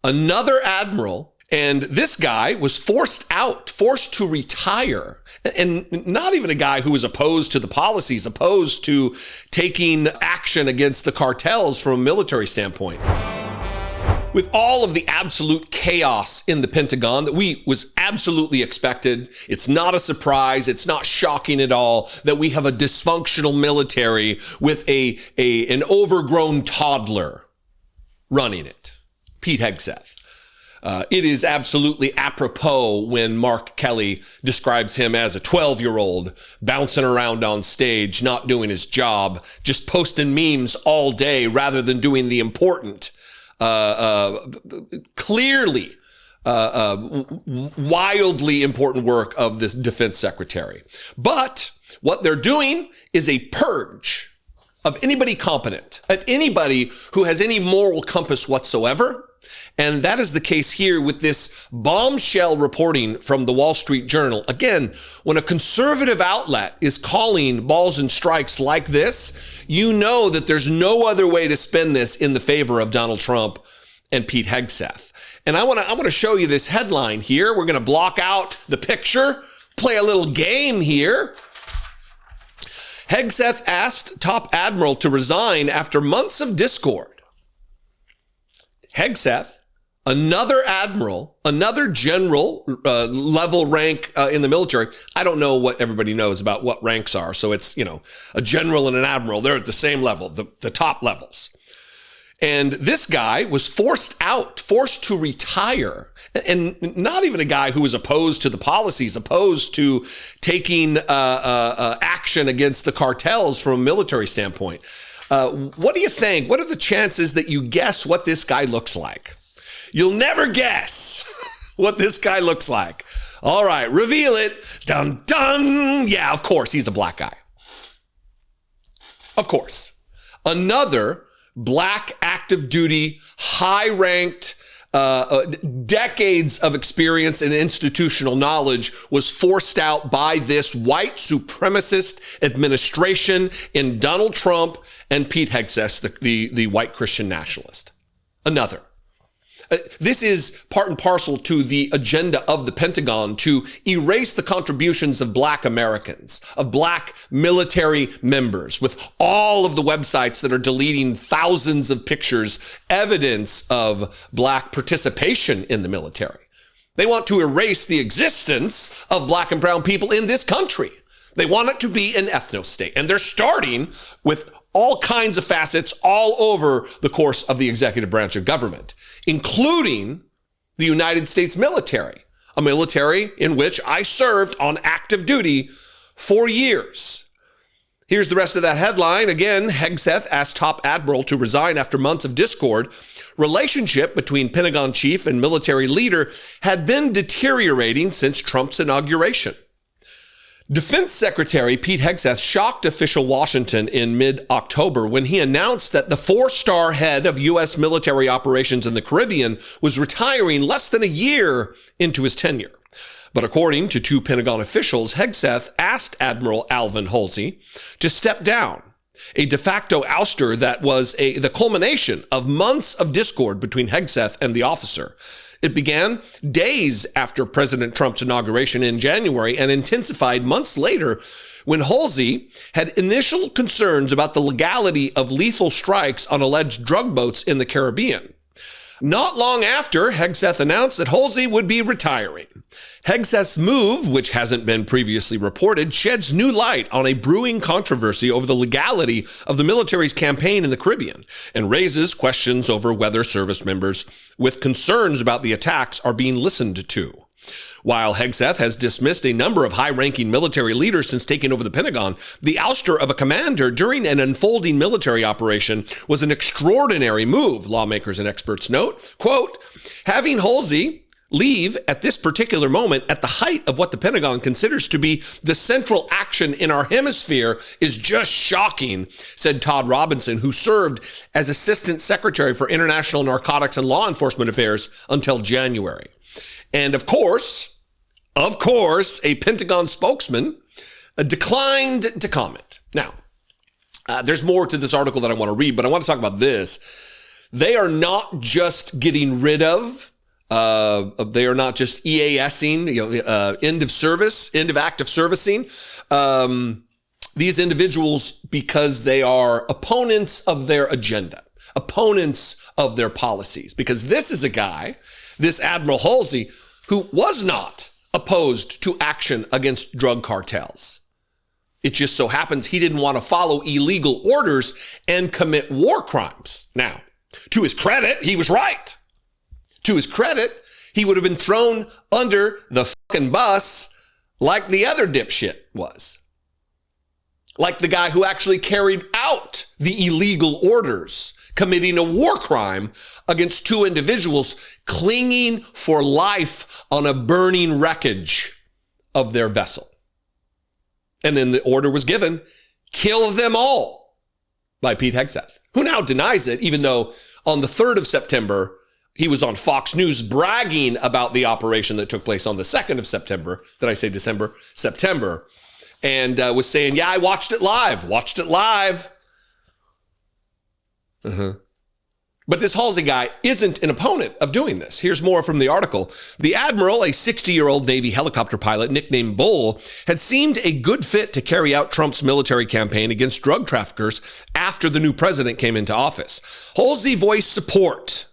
another admiral, and this guy was forced to retire, and not even a guy who was opposed to the policies, opposed to taking action against the cartels from a military standpoint. With all of the absolute chaos in the Pentagon that was absolutely expected, it's not a surprise, it's not shocking at all that we have a dysfunctional military with an overgrown toddler running it, Pete Hegseth. It is absolutely apropos when Mark Kelly describes him as a 12-year-old bouncing around on stage, not doing his job, just posting memes all day rather than doing the important, clearly wildly important work of this defense secretary. But what they're doing is a purge of anybody competent, at anybody who has any moral compass whatsoever. And that is the case here with this bombshell reporting from the Wall Street Journal. Again, when a conservative outlet is calling balls and strikes like this, you know that there's no other way to spin this in the favor of Donald Trump and Pete Hegseth. And I want to show you this headline here. We're going to block out the picture, play a little game here. Hegseth asked top admiral to resign after months of discord. Hegseth, another admiral, another general level rank in the military. I don't know what everybody knows about what ranks are. So it's, a general and an admiral. They're at the same level, the top levels. And this guy was forced to retire. And not even a guy who was opposed to the policies, opposed to taking action against the cartels from a military standpoint. What do you think? What are the chances that you guess what this guy looks like? You'll never guess what this guy looks like. All right, reveal it. Dun, dun. Yeah, of course, he's a black guy. Of course. Another black active duty, high-ranked, decades of experience and institutional knowledge was forced out by this white supremacist administration in Donald Trump and Pete Hegseth, the white Christian nationalist. Another. This is part and parcel to the agenda of the Pentagon to erase the contributions of black Americans, of black military members, with all of the websites that are deleting thousands of pictures, evidence of black participation in the military. They want to erase the existence of black and brown people in this country. They want it to be an ethno-state. And they're starting with all kinds of facets all over the course of the executive branch of government, including the United States military, a military in which I served on active duty for years. Here's the rest of that headline. Again, Hegseth asked top admiral to resign after months of discord. Relationship between Pentagon chief and military leader had been deteriorating since Trump's inauguration. Defense Secretary Pete Hegseth shocked official Washington in mid-October when he announced that the four-star head of U.S. military operations in the Caribbean was retiring less than a year into his tenure. But according to two Pentagon officials, Hegseth asked Admiral Alvin Holsey to step down, a de facto ouster that was the culmination of months of discord between Hegseth and the officer. It began days after President Trump's inauguration in January and intensified months later when Holsey had initial concerns about the legality of lethal strikes on alleged drug boats in the Caribbean. Not long after, Hegseth announced that Holsey would be retiring. Hegseth's move, which hasn't been previously reported, sheds new light on a brewing controversy over the legality of the military's campaign in the Caribbean and raises questions over whether service members with concerns about the attacks are being listened to. While Hegseth has dismissed a number of high-ranking military leaders since taking over the Pentagon, the ouster of a commander during an unfolding military operation was an extraordinary move, lawmakers and experts note. Quote, having Holsey leave at this particular moment at the height of what the Pentagon considers to be the central action in our hemisphere is just shocking, said Todd Robinson, who served as Assistant Secretary for International Narcotics and Law Enforcement Affairs until January. And of course, a Pentagon spokesman declined to comment. Now, there's more to this article that I want to read, but I want to talk about this. They are not just getting rid of, they are not just EASing, end of service, end of active servicing. These individuals, because they are opponents of their agenda, opponents of their policies, because this is a guy, this Admiral Holsey, who was not opposed to action against drug cartels. It just so happens he didn't want to follow illegal orders and commit war crimes. Now, to his credit, he was right. To his credit, he would have been thrown under the fucking bus like the other dipshit was. Like the guy who actually carried out the illegal orders, committing a war crime against two individuals clinging for life on a burning wreckage of their vessel. And then the order was given, kill them all, by Pete Hegseth, who now denies it, even though on the 3rd of September, he was on Fox News bragging about the operation that took place on the 2nd of September. Did I say December? September. And was saying, yeah, I watched it live. But this Halsey guy isn't an opponent of doing this. Here's more from the article. The Admiral, a 60-year-old Navy helicopter pilot nicknamed Bull, had seemed a good fit to carry out Trump's military campaign against drug traffickers after the new president came into office. Halsey voiced support.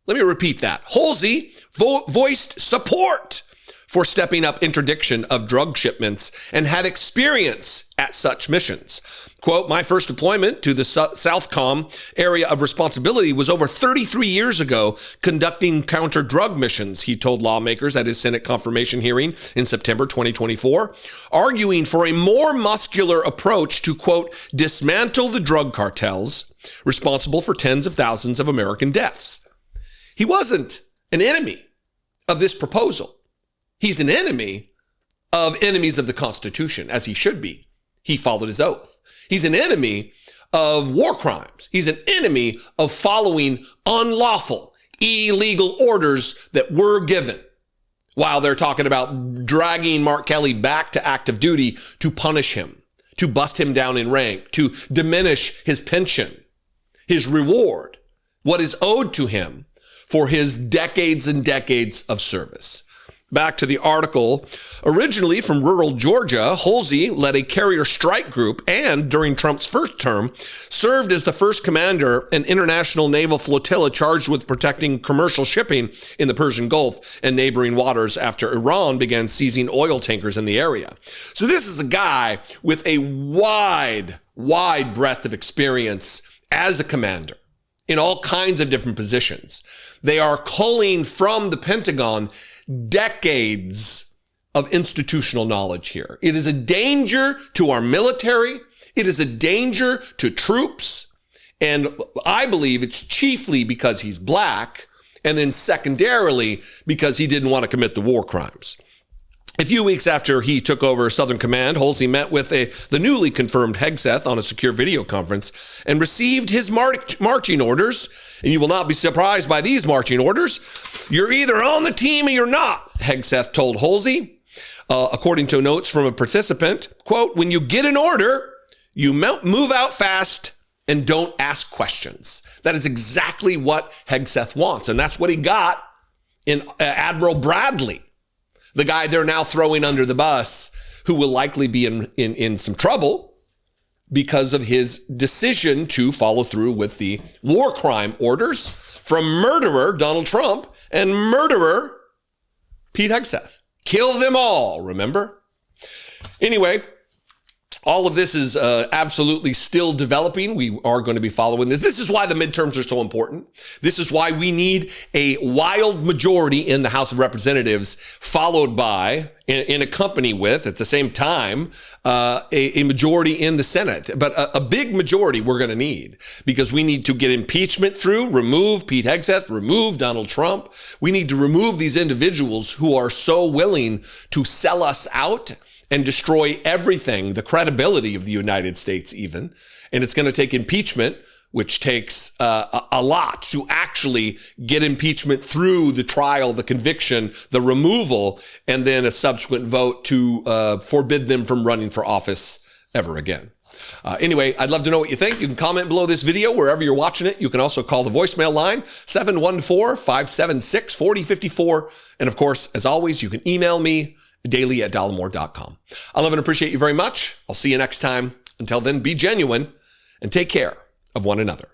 Let me repeat that. Halsey voiced support for stepping up interdiction of drug shipments and had experience at such missions. Quote, my first deployment to the Southcom area of responsibility was over 33 years ago, conducting counter-drug missions, he told lawmakers at his Senate confirmation hearing in September 2024, arguing for a more muscular approach to, quote, dismantle the drug cartels responsible for tens of thousands of American deaths. He wasn't an enemy of this proposal. He's an enemy of enemies of the Constitution, as he should be. He followed his oath. He's an enemy of war crimes. He's an enemy of following unlawful, illegal orders that were given, while they're talking about dragging Mark Kelly back to active duty to punish him, to bust him down in rank, to diminish his pension, his reward, what is owed to him for his decades and decades of service. Back to the article. Originally from rural Georgia, Halsey led a carrier strike group and, during Trump's first term, served as the first commander an international naval flotilla charged with protecting commercial shipping in the Persian Gulf and neighboring waters after Iran began seizing oil tankers in the area. So this is a guy with a wide breadth of experience as a commander in all kinds of different positions. They are culling from the Pentagon decades of institutional knowledge here. It is a danger to our military. It is a danger to troops. And I believe it's chiefly because he's black, and then secondarily because he didn't want to commit the war crimes. A few weeks after he took over Southern Command, Halsey met with the newly confirmed Hegseth on a secure video conference and received his marching orders. And you will not be surprised by these marching orders. You're either on the team or you're not, Hegseth told Halsey. According to notes from a participant, quote, when you get an order, you move out fast and don't ask questions. That is exactly what Hegseth wants. And that's what he got in Admiral Bradley, the guy they're now throwing under the bus, who will likely be in some trouble because of his decision to follow through with the war crime orders from murderer Donald Trump and murderer Pete Hegseth. Kill them all, remember? Anyway, all of this is absolutely still developing. We are going to be following this. This is why the midterms are so important. This is why we need a wild majority in the House of Representatives, followed by, in a company with, at the same time, a majority in the Senate. But a big majority we're going to need, because we need to get impeachment through, remove Pete Hegseth, remove Donald Trump. We need to remove these individuals who are so willing to sell us out and destroy everything, the credibility of the United States even. And it's going to take impeachment, which takes a lot to actually get impeachment through the trial, the conviction, the removal, and then a subsequent vote to forbid them from running for office ever again. Anyway, I'd love to know what you think. You can comment below this video wherever you're watching it. You can also call the voicemail line, 714-576-4054. And of course, as always, you can email me daily@dollemore.com. I love and appreciate you very much. I'll see you next time. Until then, be genuine and take care of one another.